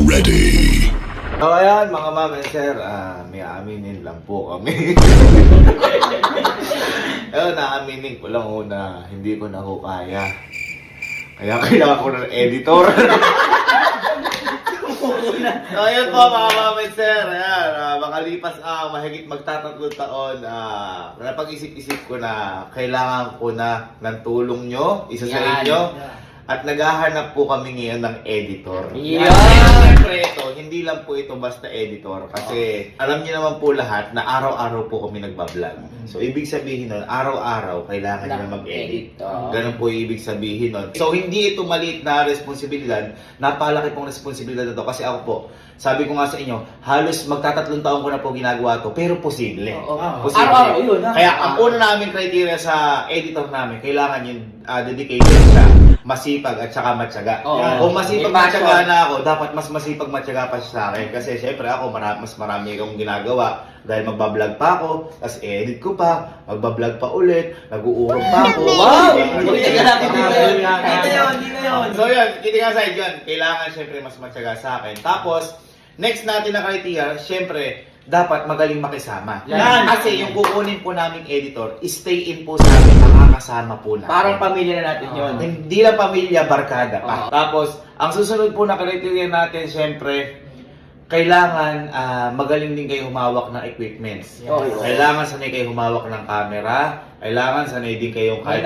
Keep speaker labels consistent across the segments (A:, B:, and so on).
A: ready.
B: So ayan mga ma'am and sir, may aaminin lang po kami. Ayun, naaminin ko lang una, hindi ko na ho kaya. Kaya kailangan ko ng editor. So ayun po mga ma'am and sir, ayan, makalipas mahigit magtatatlong taon, napag-isip-isip ko na kailangan ko na ng tulong nyo, isa sa inyo. At naghahanap po kami ngayon ng editor.
C: Yeah.
B: Siyempre ito, hindi lang po ito basta editor. Kasi alam niyo naman po lahat na araw-araw po kami nagbablog. So ibig sabihin nun, araw-araw kailangan nyo na mag-edit. Ganun po yung ibig sabihin nun. So hindi ito maliit na responsibilidad. Napalaki pong responsibilidad na to. Kasi ako po, sabi ko nga sa inyo, halos magtatatlong taon ko na po ginagawa to. Pero posible. Posible.
C: Araw-araw yun.
B: Kaya ang una naming criteria sa editor namin, kailangan yung dedicated siya, masipag at saka matyaga. Kung masipag matyaga na ako, dapat mas masipag matyaga pa siya sa akin. Kasi syempre ako, mas marami akong ginagawa. Dahil magbablog pa ako, tapos edit ko pa, magbablog pa ulit, nag-uurong pa ako.
C: Wow!
B: Hindi
C: na yun.
B: So yun, kidding aside yun, kailangan syempre mas matyaga sa akin. Tapos, next natin na criteria, syempre, dapat magaling makisama.
C: Yan.
B: Kasi yung kukunin po naming editor, stay in po sa amin, makakasama po natin.
C: Parang pamilya na natin yun.
B: Hindi lang pamilya, barkada pa. Tapos, ang susunod po na criteria natin, syempre, kailangan magaling din kayo humawak ng equipments. Kailangan sanay kayo humawak ng camera. Kailangan sanay din kayo kahit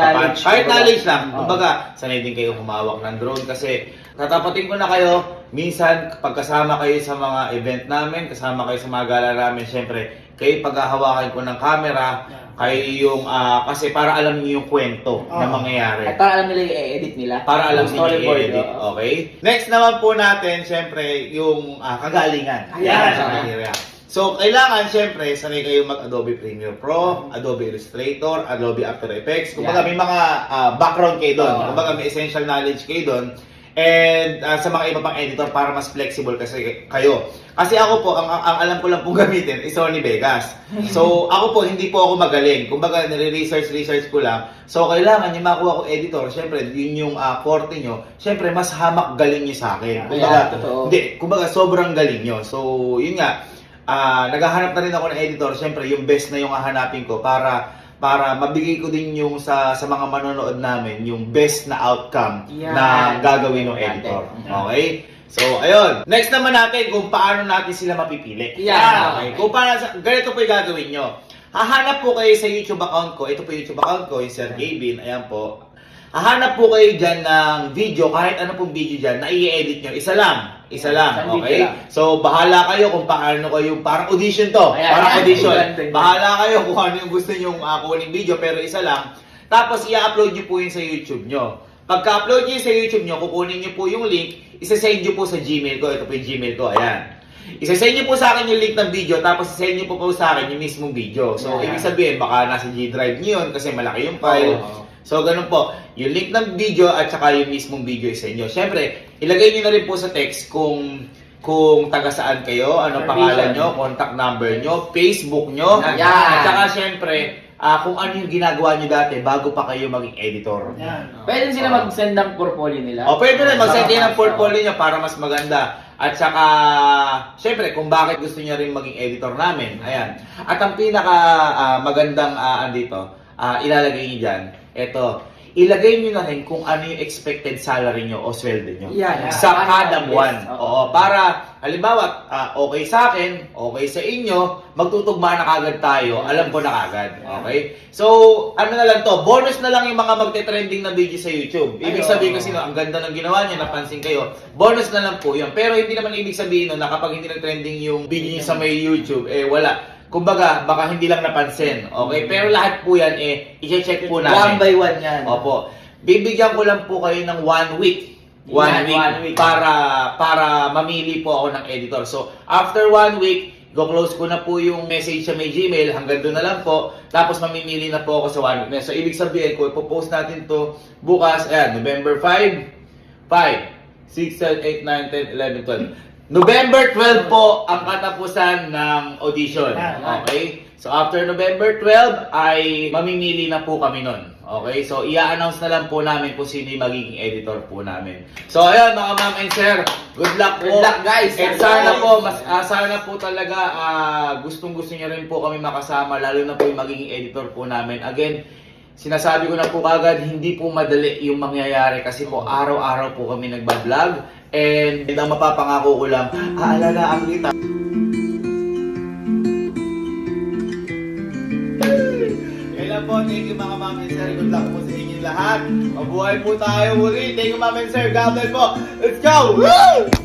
B: knowledge lang. Kumbaga, sanay din kayo humawak ng drone kasi tatapatin ko na kayo, minsan pagkasama kayo sa mga event namin, kasama kayo sa mga gala namin, syempre, kayo paghahawakan ko ng camera, kayo yung, kasi para alam niyo yung kwento na mangyayari.
C: At para alam nila yung i-edit nila.
B: Para alam niyo yung
C: storyboard,
B: edit. Okay? Next naman po natin, syempre, yung kagalingan.
C: Ayan.
B: So, kailangan, syempre, sanay kayo mag-Adobe Premiere Pro, Adobe Illustrator, Adobe After Effects. Kumbaga, may mga background kayo doon. Kumbaga, may essential knowledge kayo doon. And sa mga iba pang editor para mas flexible kasi kayo. Kasi ako po, ang alam ko lang pong gamitin is Sony Vegas. So, ako po, hindi po ako magaling. Kumbaga, nire-research ko lang. So, kailangan yung makuha ko editor, syempre, yun yung forte nyo. Syempre, mas hamak galing nyo sa akin. Kumbaga, sobrang galing nyo. So, yun nga. Naghahanap na rin ako ng editor. Syempre, yung best na yung hahanapin ko para mabigay ko din yung sa mga manonood namin yung best na outcome na gagawin ng editor. Okay? So, ayun. Next naman natin kung paano natin sila mapipili. Okay? Kung paano, ganito po yung gagawin nyo. Hahanap po kayo sa YouTube account ko. Ito po yung YouTube account ko, yung Sir Gavin. Ayan po. Hahanap po kayo dyan ng video, kahit ano pong video dyan, na i-edit nyo. Isa lang, okay? So, bahala kayo kung paano kayo, parang audition to. Parang audition. Bahala kayo kung ano yung gusto nyong kuning video, pero isa lang. Tapos, i-upload nyo po yun sa YouTube nyo. Pagka-upload nyo sa YouTube nyo, kukunin nyo po yung link, isa-send nyo po sa Gmail ko. Ito po yung Gmail ko, ayan. Isa-send nyo po sa akin yung link ng video, tapos isa-send nyo po sa akin yung mismong video. So, ibig sabihin, baka nasa G Drive nyo yun, kasi malaki yung file. So, ganun po. Yung link ng video at saka yung mismong video sa inyo. Siyempre, ilagay nyo na rin po sa text kung taga saan kayo, ano pangalan nyo, contact number nyo, Facebook nyo. At saka siyempre, kung ano yung ginagawa nyo dati bago pa kayo maging editor.
C: Pwede sila mag-send ng portfolio nila.
B: Pwede rin mag-send kayo ng portfolio nyo para mas maganda. At saka, siyempre, kung bakit gusto nyo rin maging editor namin. Ayan. At ang pinaka magandang andito, ilalagay nyo dyan, eto, ilagay nyo na rin kung ano yung expected salary nyo o sweldo nyo sa kada buwan. Para, halimbawa, okay sa akin, okay sa inyo, magtutugma na kagad tayo, alam ko na kagad. Okay? So, ano na lang to, bonus na lang yung mga magte-trending na video sa YouTube. Ibig sabihin kasi, ang ganda ng ginawa nyo, napansin kayo, bonus na lang po yun. Pero hindi naman ibig sabihin na kapag hindi nag-trending yung video nyo sa may YouTube, wala. Kumbaga, baka hindi lang napansin. Okay? Pero lahat po yan, i-check po namin.
C: One by one yan.
B: Opo. Bibigyan ko lang po kayo ng 1 week. One week. Para mamili po ako ng editor. So, after 1 week, go-close ko na po yung message sa may Gmail. Hanggang doon na lang po. Tapos, mamimili na po ako sa 1 week. So, ibig sabihin ko, ipopost natin to bukas. Ayan, November 5, 6, 7, 8, 9, 10, 11, 12. November 12 po ang katapusan ng audition. Okay? So after November 12 ay mamimili na po kami nun. Okay, so i-announce na lang po namin kung sino yung magiging editor po namin. So ayun mga ma'am and sir, good luck po.
C: Good luck, guys.
B: And sana po, sana po talaga gustong-gusto niyo rin po kami makasama, lalo na po yung magiging editor po namin. Again, sinasabi ko na po kagad, hindi po madali yung mangyayari kasi po araw-araw po kami nagbablog. And ang mapapangako ko lang, aalagaan kita. Kailan po, thank you mga ma'am and sir. Good luck po sa inyo lahat. Mabuhay po tayo muli. Thank you ma'am and sir. God bless po. Let's go! Woo!